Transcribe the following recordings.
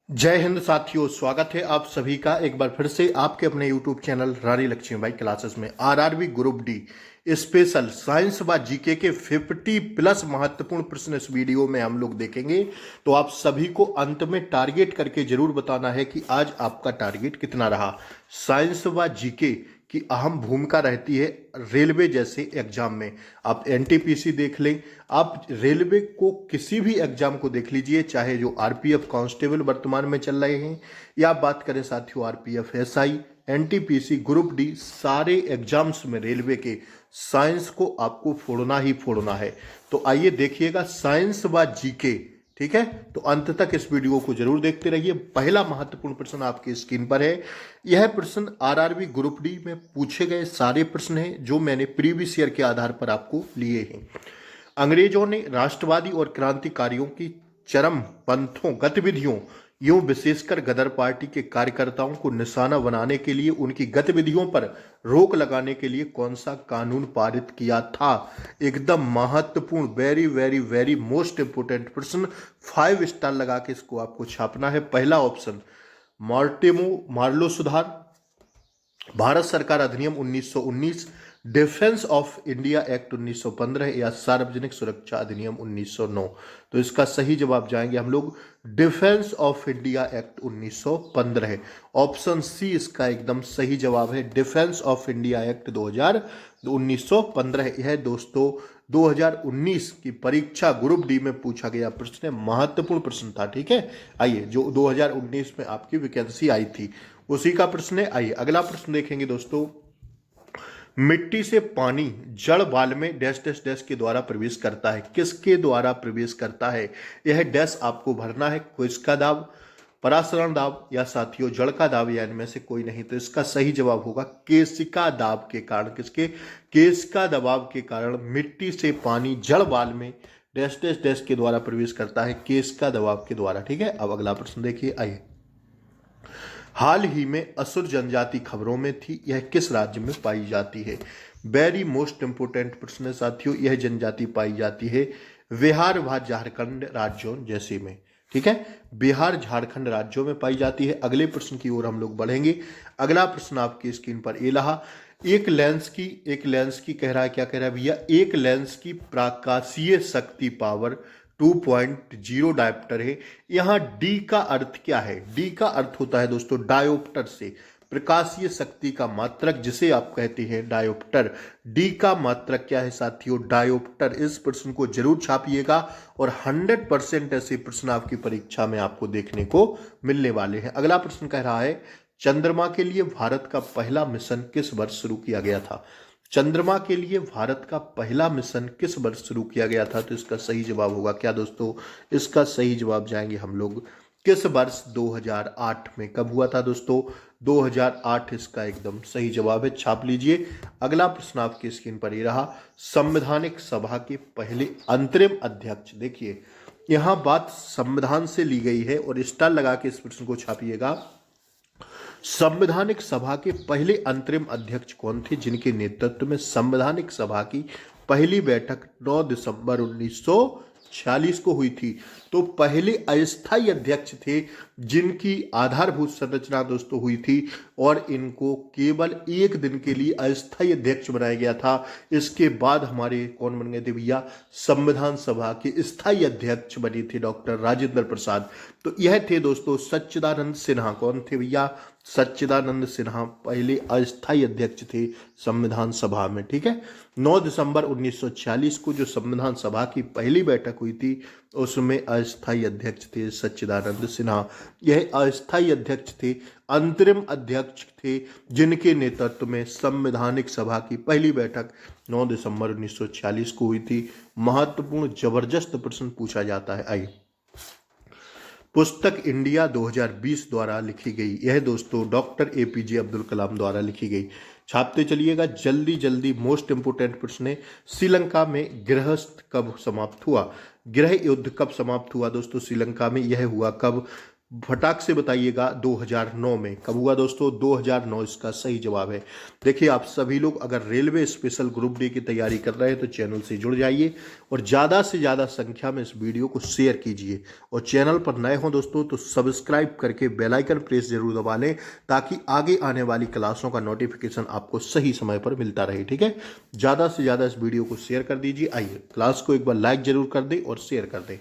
जय हिंद साथियों, स्वागत है आप सभी का एक बार फिर से आपके अपने YouTube चैनल रानी लक्ष्मीबाई क्लासेस में। RRB group D special science व जीके के 50 प्लस महत्वपूर्ण प्रश्न इस वीडियो में हम लोग देखेंगे। तो आप सभी को अंत में टारगेट करके जरूर बताना है कि आज आपका टारगेट कितना रहा। साइंस व जीके की अहम भूमिका रहती है रेलवे जैसे एग्जाम में। आप एनटीपीसी देख लें, आप रेलवे को किसी भी एग्जाम को देख लीजिए, चाहे जो आरपीएफ कांस्टेबल वर्तमान में चल रहे हैं या बात करें साथियों RPF SI NTPC group D, सारे एग्जाम्स में रेलवे के साइंस को आपको फोड़ना ही फोड़ना है। तो आइए देखिएगा साइंस व जीके, ठीक है। तो अंत तक इस वीडियो को जरूर देखते रहिए। पहला महत्वपूर्ण प्रश्न आपकी स्क्रीन पर है। यह प्रश्न आरआरबी ग्रुप डी में पूछे गए सारे प्रश्न हैं जो मैंने प्रीवियस ईयर के आधार पर आपको लिए हैं। अंग्रेजों ने राष्ट्रवादी और क्रांतिकारियों की चरम पंथों गतिविधियों यूं विशेषकर गदर पार्टी के कार्यकर्ताओं को निशाना बनाने के लिए उनकी गतिविधियों पर रोक लगाने के लिए कौन सा कानून पारित किया था? एकदम महत्वपूर्ण, very very very most important प्रश्न। 5 स्टार लगा के इसको आपको छापना है। पहला ऑप्शन मार्टेमो मार्लो सुधार, भारत सरकार अधिनियम 1919, डिफेंस ऑफ इंडिया एक्ट 1915 या सार्वजनिक सुरक्षा अधिनियम 1909। तो इसका सही जवाब जाएंगे हम लोग defence of India act 1915। Option C इसका एकदम सही जवाब है, डिफेंस ऑफ इंडिया एक्ट 1915। यह दोस्तों 2019 की परीक्षा ग्रुप डी में पूछा गया प्रश्न है, महत्वपूर्ण प्रश्न था, ठीक है। आइए, जो 2019 में आपकी वैकेंसी आई थी उसी का प्रश्न है। आइए अगला प्रश्न देखेंगे दोस्तों। मिट्टी से पानी जड़ बाल में डैश डैश डैश के द्वारा प्रवेश करता है, किसके द्वारा प्रवेश करता है? यह डैश आपको भरना है। क्विज का दाब, परासरण दाब या साथियों जड़ का दाब, या इनमें से कोई नहीं। तो इसका सही जवाब होगा केशिका दाब के कारण। किसके? केशिका दबाव के कारण मिट्टी से पानी जड़ बाल में डैश डैश डैश के द्वारा प्रवेश करता है, केशिका दबाव के द्वारा, ठीक है। अब अगला प्रश्न देखिए। आइए, हाल ही में असुर जनजाति खबरों में थी, यह किस राज्य में पाई जाती है? वेरी मोस्ट इंपोर्टेंट प्रश्न है साथियों। यह जनजाति पाई जाती है बिहार व झारखंड राज्यों जैसे में, ठीक है। बिहार झारखंड राज्यों में पाई जाती है। अगले प्रश्न की ओर हम लोग बढ़ेंगे। अगला प्रश्न आपकी स्क्रीन पर ये रहा। एक लेंस की कह रहा है, क्या कह रहा है भैया? एक लेंस की प्रकाशीय शक्ति पावर 2.0 डायोप्टर है। यहाँ डी का अर्थ क्या है? डी का अर्थ होता है दोस्तों डायोप्टर से, प्रकाशीय शक्ति का मात्रक जिसे आप कहते हैं डायोप्टर। डी का मात्रक क्या है साथियों? डायोप्टर। इस प्रश्न को जरूर छापिएगा और 100% ऐसे प्रश्न आपकी परीक्षा में आपको देखने को मिलने वाले हैं। अगला प्रश्न कह रहा है, चंद्रमा के लिए भारत का पहला मिशन किस वर्ष शुरू किया गया था? चंद्रमा के लिए भारत का पहला मिशन किस वर्ष शुरू किया गया था? तो इसका सही जवाब होगा क्या दोस्तों? इसका सही जवाब जाएंगे हम लोग किस वर्ष? 2008 में। कब हुआ था दोस्तों? 2008 इसका एकदम सही जवाब है, छाप लीजिए। अगला प्रश्न आपकी स्क्रीन पर ये रहा। संवैधानिक सभा के पहले अंतरिम अध्यक्ष, देखिए यहां बात संविधान से ली गई है और स्टार लगा के इस प्रश्न को छापिएगा। संवैधानिक सभा के पहले अंतरिम अध्यक्ष कौन थे जिनके नेतृत्व में संवैधानिक सभा की पहली बैठक 9 दिसंबर 1946 को हुई थी? तो पहले अस्थायी अध्यक्ष थे जिनकी आधारभूत संरचना दोस्तों हुई थी और इनको केवल एक दिन के लिए अस्थायी अध्यक्ष बनाया गया था। इसके बाद हमारे कौन बन गए थे भैया? संविधान सभा के स्थायी अध्यक्ष बने थे डॉक्टर राजेंद्र प्रसाद। तो यह थे दोस्तों सच्चिदानंद सिन्हा। कौन थे भैया? सच्चिदानंद सिन्हा पहले अस्थायी अध्यक्ष थे संविधान सभा में, ठीक है। 9 दिसंबर 1946 को जो संविधान सभा की पहली बैठक हुई थी उसमें अस्थायी अध्यक्ष थे सच्चिदानंद सिन्हा। यह अस्थायी अध्यक्ष थे, अंतरिम अध्यक्ष थे जिनके नेतृत्व में संवैधानिक सभा की पहली बैठक 9 दिसंबर 1946 को हुई थी। महत्वपूर्ण जबरदस्त प्रश्न पूछा जाता है। आइए, पुस्तक इंडिया 2020 द्वारा लिखी गई, यह दोस्तों डॉक्टर एपीजे अब्दुल कलाम द्वारा लिखी गई। छापते चलिएगा जल्दी जल्दी। मोस्ट इंपोर्टेंट प्रश्न है, श्रीलंका में गृहस्थ कब समाप्त हुआ? गृह युद्ध कब समाप्त हुआ दोस्तों श्रीलंका में? यह हुआ कब? फटाक से बताइएगा 2009 में। कब हुआ दोस्तों? 2009 इसका सही जवाब है। देखिए आप सभी लोग अगर रेलवे स्पेशल ग्रुप डी की तैयारी कर रहे हैं तो चैनल से जुड़ जाइए और ज़्यादा से ज़्यादा संख्या में इस वीडियो को शेयर कीजिए, और चैनल पर नए हों दोस्तों तो सब्सक्राइब करके बेल आइकन प्रेस जरूर दबा लें ताकि आगे आने वाली क्लासों का नोटिफिकेशन आपको सही समय पर मिलता रहे। ठीक है, ज़्यादा से ज़्यादा इस वीडियो को शेयर कर दीजिए। आइए क्लास को एक बार लाइक जरूर कर दें और शेयर कर दें।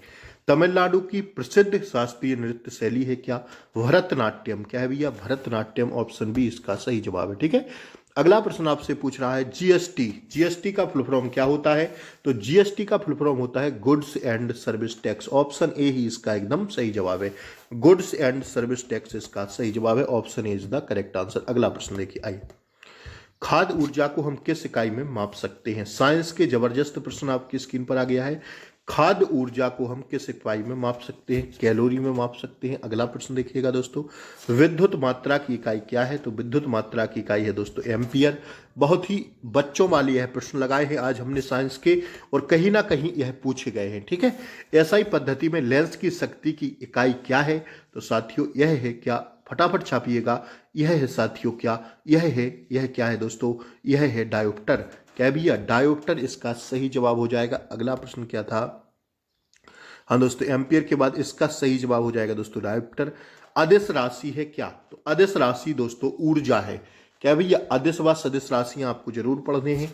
तमिलनाडु की प्रसिद्ध शास्त्रीय नृत्य शैली है क्या? भरतनाट्यम। क्या है भैया? भरतनाट्यम। ऑप्शन बी इसका सही जवाब है। ठीक है, अगला प्रश्न आपसे पूछ रहा है जीएसटी। जीएसटी का फुल फॉर्म क्या होता है? तो जीएसटी का फुल फॉर्म होता है goods and service tax. Option A ही इसका एकदम सही जवाब है। गुड्स एंड सर्विस टैक्स इसका सही जवाब है। Option A is the correct answer. अगला प्रश्न देखिए, आइए। खाद्य ऊर्जा को हम किस इकाई में माप सकते हैं? साइंस के जबरदस्त प्रश्न आपकी स्क्रीन पर आ गया है। खाद्य ऊर्जा को हम किस इकाई में माप सकते हैं? कैलोरी में माप सकते हैं। अगला प्रश्न देखिएगा दोस्तों, विद्युत मात्रा की इकाई क्या है? तो विद्युत मात्रा की इकाई है दोस्तों एम्पियर। बहुत ही बच्चों वाले यह प्रश्न लगाए हैं आज हमने साइंस के, और कहीं ना कहीं यह पूछे गए हैं। ठीक है, एसआई पद्धति में लेंस की शक्ति की इकाई क्या है? तो साथियों यह है क्या? फटाफट छापिएगा। यह है साथियों क्या? यह क्या है दोस्तों? यह है डायोप्टर। क्या भैया? डायोप्टर इसका सही जवाब हो जाएगा। अगला प्रश्न क्या था? हाँ दोस्तों, एम्पियर के बाद इसका सही जवाब हो जाएगा दोस्तों डायोप्टर। अदिश राशि है क्या? तो अदिश राशि दोस्तों ऊर्जा है। क्या भैया? अदिश व सदिश राशियां आपको जरूर पढ़ने हैं।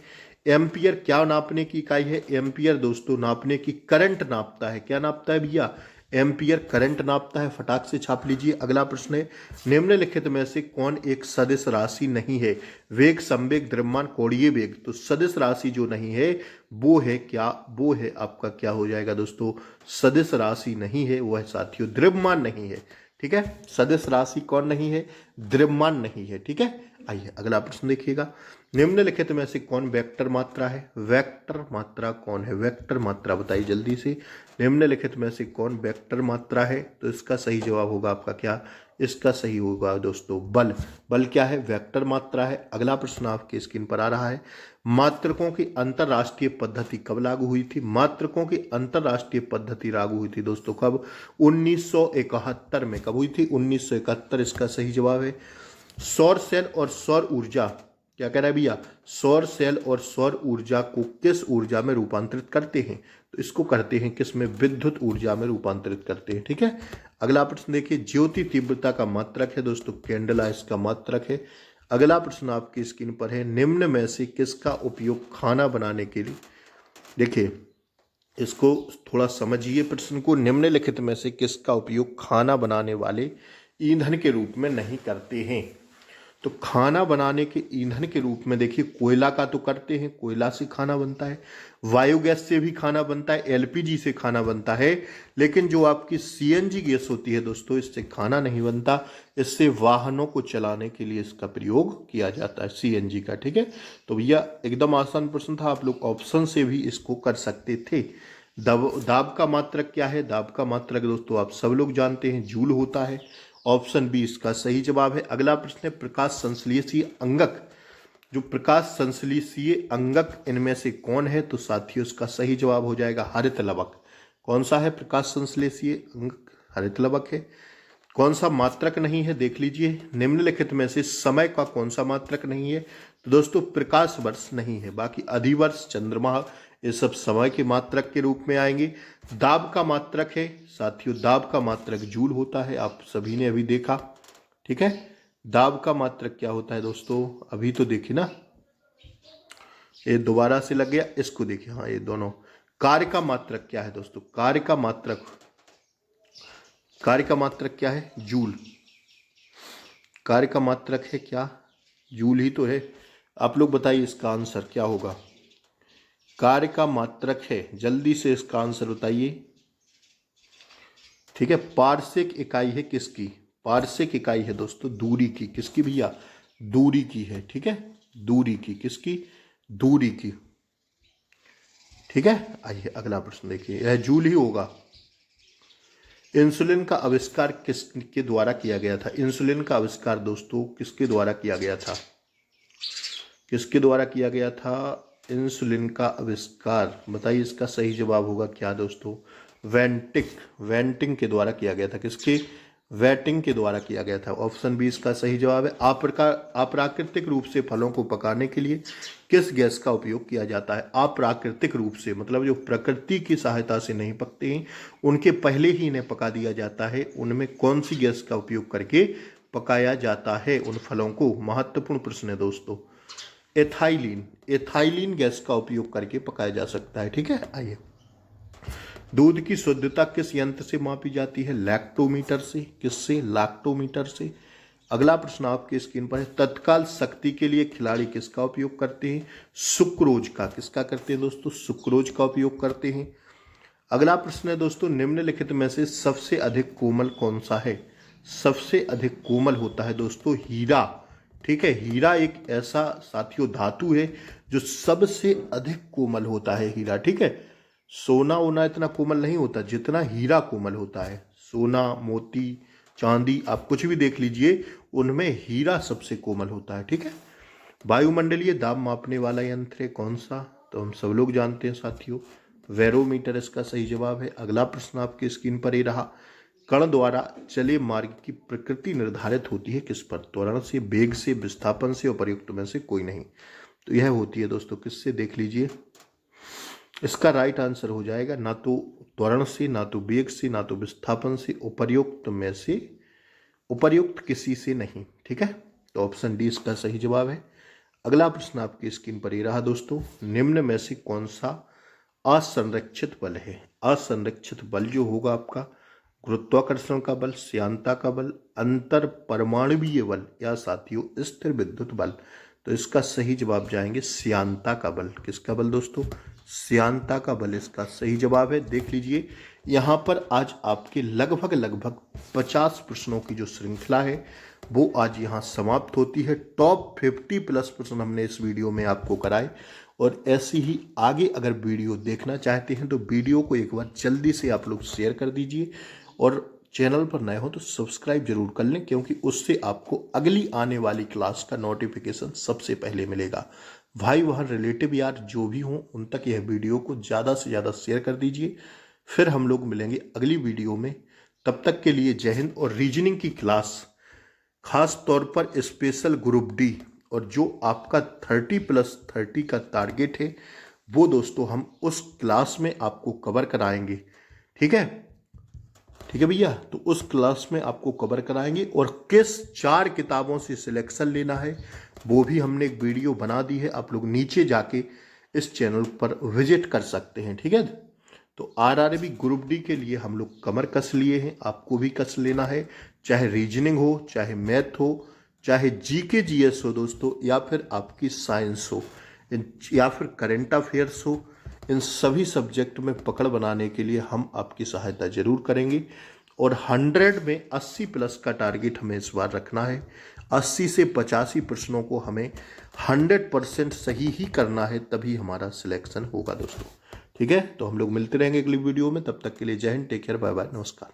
एम्पियर क्या नापने की इकाई है? एम्पियर दोस्तों नापने की करंट नापता है। क्या नापता है भैया? एम्पियर करंट नापता है। फटाक से छाप लीजिए। अगला प्रश्न है, निम्नलिखित में से कौन एक सदिश राशि नहीं है? वेग, संवेग, द्रव्यमान, कोणीय वेग। तो सदिश राशि जो नहीं है वो है क्या? वो है आपका क्या हो जाएगा दोस्तों? सदिश राशि नहीं है, वो है साथियों द्रव्यमान नहीं है। ठीक है, सदिश राशि कौन नहीं है? द्रव्यमान नहीं है। ठीक है, आइए अगला प्रश्न देखिएगा। निम्नलिखित में से कौन वेक्टर मात्रा है? वेक्टर मात्रा कौन है? वेक्टर मात्रा बताइए जल्दी से। निम्नलिखित में से कौन वेक्टर मात्रा है? तो इसका सही जवाब होगा आपका क्या? इसका सही होगा दोस्तों बल। बल क्या है? वेक्टर मात्रा है। अगला प्रश्न आपके स्क्रीन पर आ रहा है, मात्रकों की अंतरराष्ट्रीय पद्धति कब लागू हुई थी? मात्रकों की अंतरराष्ट्रीय पद्धति लागू हुई थी दोस्तों कब? 1971 में। कब हुई थी? 1971 इसका सही जवाब है। सौर सेल और सौर ऊर्जा, क्या कह रहा है भैया? सौर सेल और सौर ऊर्जा को किस ऊर्जा में रूपांतरित करते हैं? तो इसको करते हैं किस में? विद्युत ऊर्जा में रूपांतरित करते हैं। ठीक है, अगला प्रश्न देखिए, ज्योति तीव्रता का मात्रक है दोस्तों कैंडला इसका मात्रक है। अगला प्रश्न आपकी स्क्रीन पर है, निम्न में से किसका उपयोग खाना बनाने के लिए? देखिए इसको थोड़ा समझिए प्रश्न को। निम्नलिखित में से किसका उपयोग खाना बनाने वाले ईंधन के रूप में नहीं करते हैं? तो खाना बनाने के ईंधन के रूप में देखिए कोयला का तो करते हैं, कोयला से खाना बनता है, बायोगैस से भी खाना बनता है, एलपीजी से खाना बनता है, लेकिन जो आपकी सीएनजी गैस होती है दोस्तों इससे खाना नहीं बनता। इससे वाहनों को चलाने के लिए इसका प्रयोग किया जाता है सीएनजी का। ठीक है, तो भैया एकदम आसान प्रश्न था, आप लोग ऑप्शन से भी इसको कर सकते थे। दाब का मात्रक क्या है? दाब का मात्रक दोस्तों आप सब लोग जानते हैं जूल होता है। ऑप्शन बी इसका सही जवाब है। अगला प्रश्न है, प्रकाश संश्लेषीय अंगक, जो प्रकाश संश्लेषीय अंगक इनमें से कौन है? तो साथियों इसका सही जवाब हो जाएगा हरित लवक। कौन सा है प्रकाश संश्लेषीय अंगक? हरित लवक है। कौन सा मात्रक नहीं है? देख लीजिए, निम्नलिखित में से समय का कौन सा मात्रक नहीं है? तो दोस्तों प्रकाश वर्ष नहीं है, बाकी अधिवर्ष, चंद्रमा, ये सब समय के मात्रक के रूप में आएंगे। दाब का मात्रक है साथियों, दाब का मात्रक जूल होता है, आप सभी ने अभी देखा। ठीक है, दाब का मात्रक क्या होता है दोस्तों? अभी तो देखिए ना, ये दोबारा से लग गया, इसको देखिए। हाँ ये दोनों। कार्य का मात्रक क्या है दोस्तों? कार्य का मात्रक, कार्य का मात्रक क्या है? जूल। कार्य का मात्रक है क्या? जूल ही तो है। आप लोग बताइए इसका आंसर क्या होगा? कार्य का मात्रक है, जल्दी से इसका आंसर बताइए। ठीक है, पारसिक इकाई है किसकी? पारसिक इकाई है दोस्तों दूरी की। किसकी भैया? दूरी की है। ठीक है, दूरी की। किसकी? दूरी की। ठीक है, आइए अगला प्रश्न देखिए, यह जूल ही होगा। इंसुलिन का आविष्कार किसके द्वारा किया गया था? इंसुलिन का आविष्कार दोस्तों किसके द्वारा किया गया था? किसके द्वारा किया गया था इंसुलिन का आविष्कार? बताइए इसका सही जवाब होगा क्या दोस्तों? वेंटिक, वेंटिंग के द्वारा किया गया था। किसके? वेटिंग के द्वारा किया गया था। ऑप्शन बी इसका सही जवाब है। अप्राकृतिक रूप से फलों को पकाने के लिए किस गैस का उपयोग किया जाता है? अप्राकृतिक रूप से मतलब जो प्रकृति की सहायता से नहीं पकते हैं, उनके पहले ही इन्हें पका दिया जाता है। उनमें कौन सी गैस का उपयोग करके पकाया जाता है उन फलों को? महत्वपूर्ण प्रश्न है दोस्तों। एथाइलिन गैस का उपयोग करके पकाया जा सकता है। ठीक है, आइए। दूध की शुद्धता किस यंत्र से मापी जाती है? लैक्टोमीटर से। किससे? लैक्टोमीटर से। अगला प्रश्न आपके स्क्रीन पर है। तत्काल शक्ति के लिए खिलाड़ी किसका उपयोग करते हैं? सुक्रोज का। किसका करते हैं दोस्तों? सुक्रोज का उपयोग करते हैं। अगला प्रश्न है दोस्तों, निम्नलिखित में से सबसे अधिक कोमल कौन सा है? सबसे अधिक कोमल होता है दोस्तों हीरा। ठीक है, हीरा एक ऐसा साथियों धातु है जो सबसे अधिक कोमल होता है हीरा। ठीक है, सोना ओना इतना कोमल नहीं होता जितना हीरा कोमल होता है। सोना, मोती, चांदी, आप कुछ भी देख लीजिए, उनमें हीरा सबसे कोमल होता है। ठीक है, वायुमंडलीय दाब मापने वाला यंत्र है कौन सा? तो हम सब लोग जानते हैं साथियों, बैरोमीटर इसका सही जवाब है। अगला प्रश्न आपके स्क्रीन पर ही रहा। कण द्वारा चले मार्ग की प्रकृति निर्धारित होती है किस पर? त्वरण से, वेग से, विस्थापन से, उपर्युक्त में से कोई नहीं। तो यह होती है दोस्तों किससे? देख लीजिए, इसका राइट आंसर हो जाएगा ना तो त्वरण से, ना तो वेग से, ना तो विस्थापन से, उपर्युक्त में से उपर्युक्त किसी से नहीं। ठीक है, तो ऑप्शन डी इसका सही जवाब है। अगला प्रश्न आपकी स्क्रीन पर ही रहा दोस्तों। निम्न में से कौन सा असंरक्षित बल है? असंरक्षित बल जो होगा आपका गुरुत्वाकर्षण का बल, श्यानता का बल, अंतर परमाणुवीय बल या साथियों स्थिर विद्युत बल। तो इसका सही जवाब जाएंगे श्यानता का बल। किसका बल दोस्तों? श्यानता का बल इसका सही जवाब है। देख लीजिए, यहाँ पर आज आपके लगभग 50 प्रश्नों की जो श्रृंखला है वो आज यहाँ समाप्त होती है। टॉप 50 प्लस प्रश्न हमने इस वीडियो में आपको कराए, और ऐसी ही आगे अगर वीडियो देखना चाहते हैं तो वीडियो को एक बार जल्दी से आप लोग शेयर कर दीजिए, और चैनल पर नए हो तो सब्सक्राइब जरूर कर लें, क्योंकि उससे आपको अगली आने वाली क्लास का नोटिफिकेशन सबसे पहले मिलेगा। भाई वहाँ रिलेटिव यार जो भी हों उन तक यह वीडियो को ज़्यादा से ज़्यादा शेयर कर दीजिए। फिर हम लोग मिलेंगे अगली वीडियो में। तब तक के लिए जय हिंद। और रीजनिंग की क्लास खास तौर पर स्पेशल ग्रुप डी, और जो आपका 30+30 का टारगेट है वो दोस्तों हम उस क्लास में आपको कवर कराएंगे। ठीक है, ठीक है भैया, तो उस क्लास में आपको कवर कराएंगे। और किस 4 किताबों से सिलेक्शन लेना है वो भी हमने एक वीडियो बना दी है, आप लोग नीचे जाके इस चैनल पर विजिट कर सकते हैं। ठीक है, तो आरआरबी ग्रुप डी के लिए हम लोग कमर कस लिए हैं, आपको भी कस लेना है। चाहे रीजनिंग हो, चाहे मैथ हो, चाहे जीके जीएस हो दोस्तों, या फिर आपकी साइंस हो, या फिर करंट अफेयर्स हो, इन सभी सब्जेक्ट में पकड़ बनाने के लिए हम आपकी सहायता जरूर करेंगे। और 100 में 80+ का टारगेट हमें इस बार रखना है। 80 से 85 प्रश्नों को हमें 100% सही ही करना है, तभी हमारा सिलेक्शन होगा दोस्तों। ठीक है, तो हम लोग मिलते रहेंगे अगली वीडियो में। तब तक के लिए जय हिंद, टेक केयर, बाय बाय, नमस्कार।